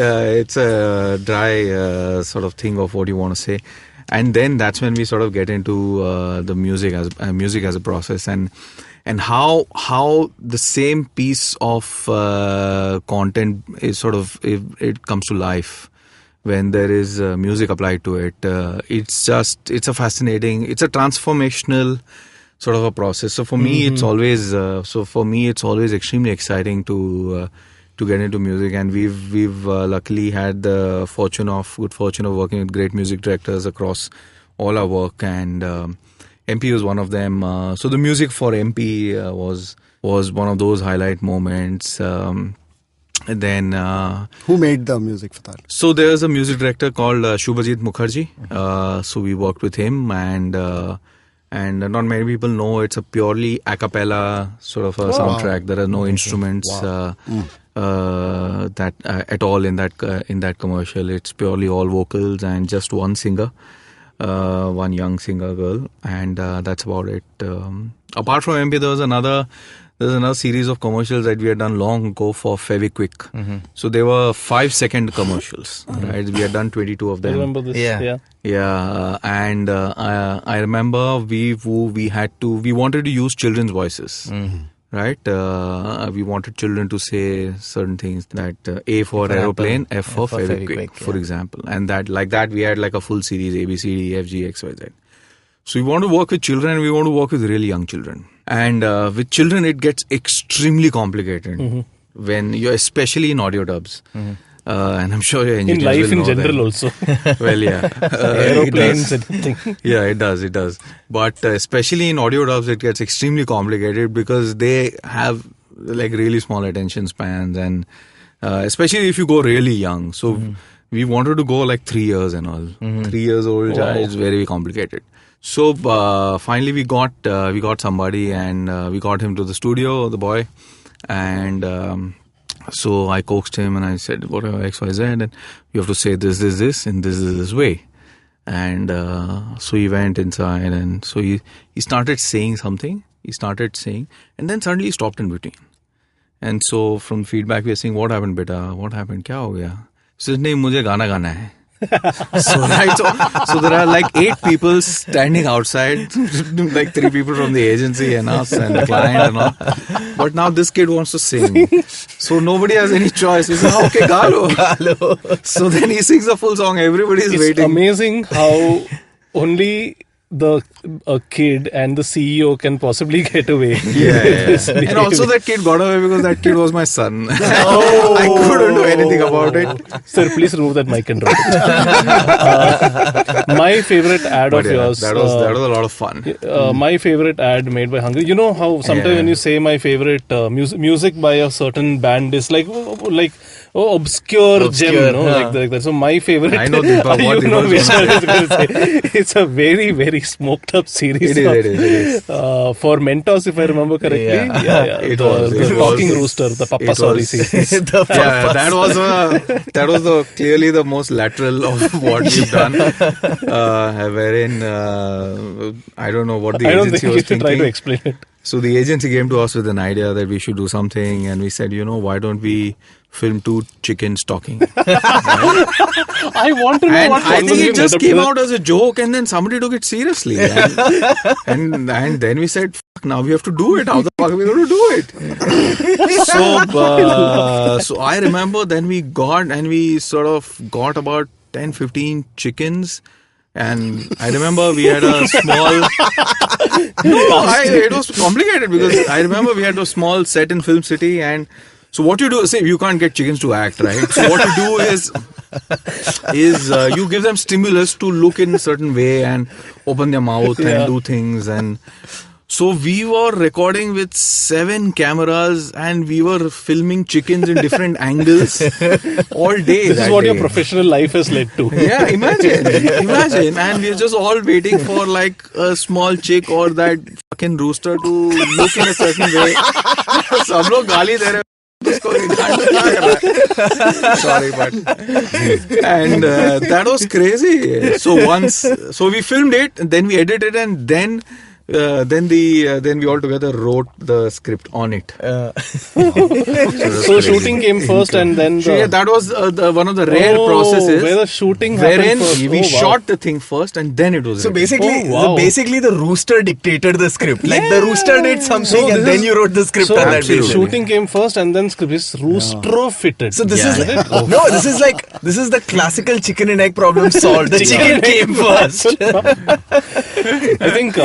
a dry sort of thing of what you want to say, and then that's when we sort of get into the music as a process, and how the same piece of content is it comes to life when there is music applied to it. It's a transformational sort of a process. So for me, it's always extremely exciting to get into music, and we've luckily had the good fortune of working with great music directors across all our work, and MP was one of them. So the music for MP was one of those highlight moments. And then who made the music for that? So there's a music director called Shubhajit Mukherjee. So we worked with him, and not many people know it's a purely a cappella sort of a soundtrack. There are no instruments that at all in that commercial. It's purely all vocals and just one singer, one young singer girl, and that's about it. Apart from MP, there's another series of commercials that we had done long ago for Fevikwik. So they were 5-second commercials, right? We had done 22 of them. I remember this. Yeah. And I remember we wanted to use children's voices, right? We wanted children to say certain things, that A for aeroplane, F for Fevikwik, for example. And that we had like a full series, A, B, C, D, F, G, X, Y, Z. So we want to work with children, and we want to work with really young children. And with children, it gets extremely complicated when you're, especially in audio dubs. And I'm sure your engineers in life will in know general that. Also. Well, yeah. Aeroplanes and things. Yeah, it does. But especially in audio dubs, it gets extremely complicated because they have like really small attention spans, and especially if you go really young. So we wanted to go like 3 years and all. 3 years old child is very complicated. So finally we got somebody, and we got him to the studio, the boy, and so I coaxed him and I said, whatever, X, Y, Z, and you have to say this, and this way. And so he went inside, and so he started saying something. And then suddenly he stopped in between. And so from feedback we are saying, what happened, beta? What happened? Kya ho gaya? He says, nahi, mujhe gana hai. So there are like 8 people standing outside, like 3 people from the agency and us and the client and all. But now this kid wants to sing, so nobody has any choice. He says, okay, galo. So then he sings the full song. Everybody's waiting. It's amazing how only a kid and the CEO can possibly get away. Yeah. And also that kid got away because that kid was my son. I couldn't do anything about it. Sir, please remove that mic and drop it. My favorite ad of yours. That was a lot of fun. My favorite ad made by Hungry. You know how sometimes when you say my favorite music by a certain band is like obscure gem, no? Like that. So my favorite. I know Deepak, what you know Deepak which I was going to say. It's a very, very smoked up series. It is. For Mentos, if I remember correctly. Yeah. It the was. Talking Rooster, the Papa Sorry series. That was clearly the most lateral of what we've done. Wherein I don't know what the agency was thinking. I don't think you should try to explain it. So the agency came to us with an idea that we should do something, and we said, why don't we film 2 chickens talking? I want to know and what I think it just came out as a joke, and then somebody took it seriously. And then we said, fuck, now we have to do it. How the fuck are we going to do it? So I remember then we sort of got about 10-15 chickens. And I remember we had a small... it was complicated because I remember we had a small set in Film City, and so what you do is, say, you can't get chickens to act, right? So what you do is you give them stimulus to look in a certain way and open their mouth and do things. And so we were recording with 7 cameras and we were filming chickens in different angles all day. This is what your professional life has led to. Yeah, imagine. And we're just all waiting for like a small chick or that fucking rooster to look in a certain way. सब लोग गाली दे रहे हैं. Sorry, but and that was crazy. So we filmed it, and then we edited, and then we all together wrote the script on it. So shooting came first, and then that was one of the rare processes where the shooting wherein happened first. we shot the thing first, and then it was. So written. basically, the rooster dictated the script. Like the rooster did something, and then you wrote the script on that basis. Shooting came first, and then script is rooster-fitted. So this is this is the classical chicken and egg problem solved. The chicken came first. I think.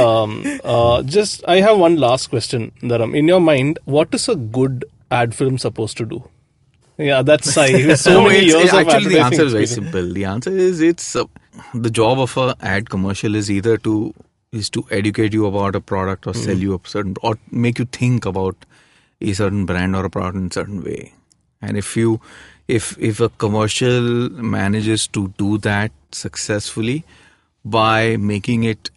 I have one last question, Dharam. In your mind, what is a good ad film supposed to do? Yeah, that's many years of actually, the answer is very experience. simple. The answer is it's the job of an ad commercial is either to educate you about a product or sell you a certain, or make you think about a certain brand or a product in a certain way. And if a commercial manages to do that successfully by making it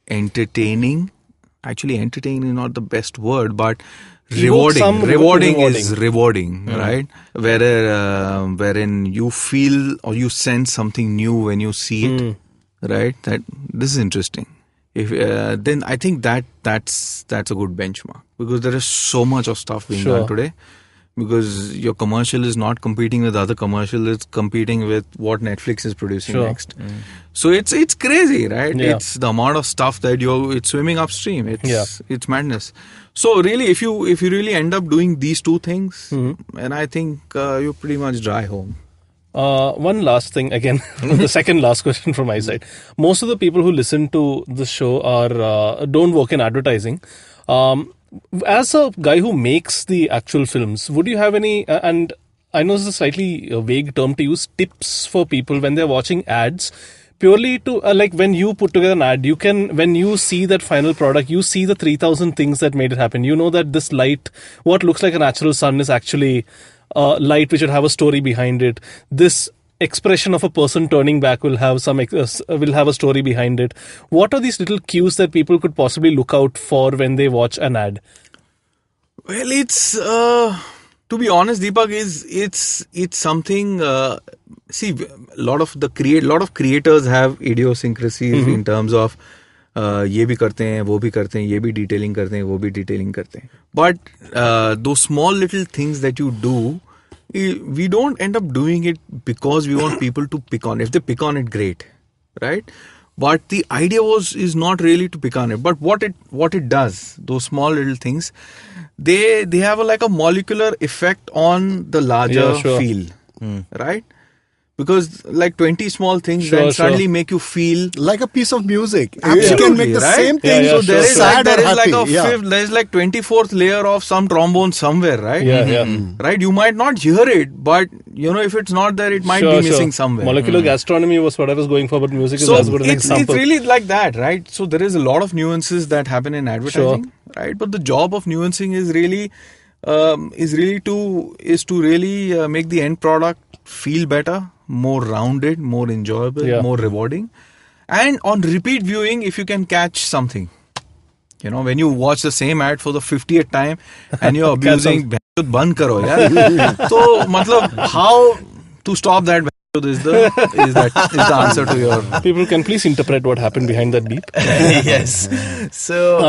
entertaining. Actually, entertaining is not the best word, but rewarding is rewarding, right? Wherein you feel or you sense something new when you see it, right? That this is interesting. Then I think that's a good benchmark, because there is so much of stuff being done today. Because your commercial is not competing with other commercials, it's competing with what Netflix is producing next. So it's crazy, right? Yeah. It's the amount of stuff that it's swimming upstream. It's madness. So really, if you really end up doing these 2 things, and I think you pretty much dry home. One last thing, again, the second last question from my side. Most of the people who listen to this show don't work in advertising. As a guy who makes the actual films, would you have any, and I know this is a slightly vague term to use, tips for people when they're watching ads, purely to, like when you put together an ad, when you see that final product, you see the 3,000 things that made it happen. You know that this light, what looks like a natural sun is actually light which should have a story behind it. This expression of a person turning back will have a story behind it. What are these little cues that people could possibly look out for when they watch an ad? Well, it's to be honest, Deepak, it's something. See, a lot of creators have idiosyncrasies in terms of ये भी करते हैं, वो भी करते हैं, ये भी detailing करते हैं, वो भी detailing करते हैं. But those small little things that you do, we don't end up doing it because we want people to pick on it. If they pick on it, great, right? But the idea is not really to pick on it. But what it does, those small little things, they have a molecular effect on the larger feel, right? Because like 20 small things suddenly make you feel like a piece of music. Absolutely, you can make the same thing. So there is sad or happy. There is like 24th layer of some trombone somewhere, right? Right? You might not hear it, but if it's not there, it might be missing somewhere. Molecular gastronomy was what I was going for, but music is as good as an example. It's really like that, right? So there is a lot of nuances that happen in advertising, right? But the job of nuancing is really is to really make the end product feel better, more rounded, more enjoyable, more rewarding. And on repeat viewing, if you can catch something. When you watch the same ad for the 50th time and you're abusing, band karo, yaar. So, how to stop that is the answer to your... People can please interpret what happened behind that beep. Yes. So,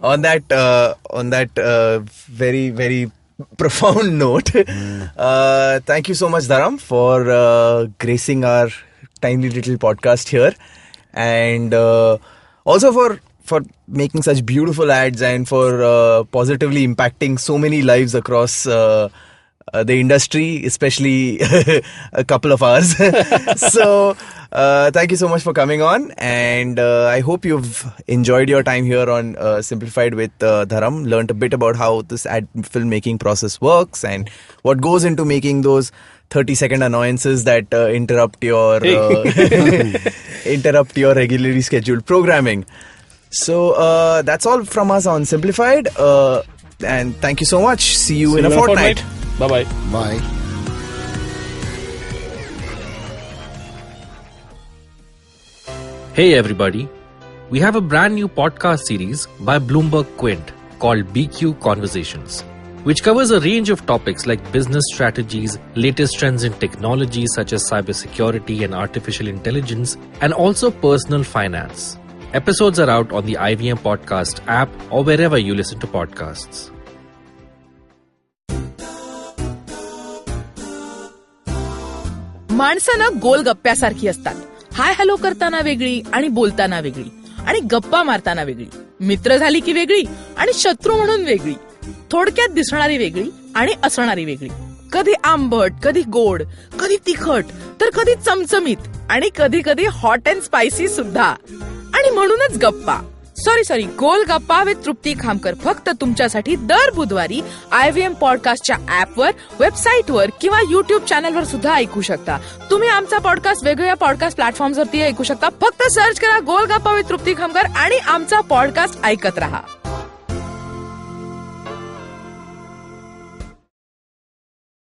on that very, very profound note, thank you so much, Dharam, for gracing our tiny little podcast here, and also for making such beautiful ads and for positively impacting so many lives across the industry, especially a couple of ours. So thank you so much for coming on, and I hope you've enjoyed your time here on Simplified with Dharam, learned a bit about how this ad filmmaking process works and what goes into making those 30-second annoyances that interrupt your regularly scheduled programming. So that's all from us on Simplified, and thank you so much. See you in a fortnight. Bye-bye. Bye. Hey everybody, we have a brand new podcast series by Bloomberg Quint called BQ Conversations, which covers a range of topics like business strategies, latest trends in technology such as cybersecurity and artificial intelligence, and also personal finance. Episodes are out on the IVM Podcast app or wherever you listen to podcasts. माणसं गोल गप्प्यासारखी असतात. Hi hello करताना वेगळी आणि बोलताना वेगळी आणि गप्पा मारताना वेगळी, मित्र झाली की वेगळी आणि शत्रू म्हणून वेगळी, थोडक्यात दिसणारी वेगळी आणि असणारी वेगळी, कधी आंबट, कधी गोड, कधी तिखट, तर कधी चमचमीत आणि कधी कधी हॉट अँड स्पायसी सुद्धा. आणि म्हणूनच गप्पा गोल गप्पा विथ तृप्ती खामकर फक्त तुमच्यासाठी दर बुधवारी IVM पॉडकास्टच्या ऍपवर, वेबसाईटवर किंवा युट्यूब चॅनलवर सुद्धा ऐकू शकता. तुम्ही आमचा पॉडकास्ट वेगवेगळ्या पॉडकास्ट प्लॅटफॉर्मवरती ऐकू शकता. फक्त सर्च करा गोल गप्पा विथ तृप्ती खामकर आणि आमचा पॉडकास्ट ऐकत रहा.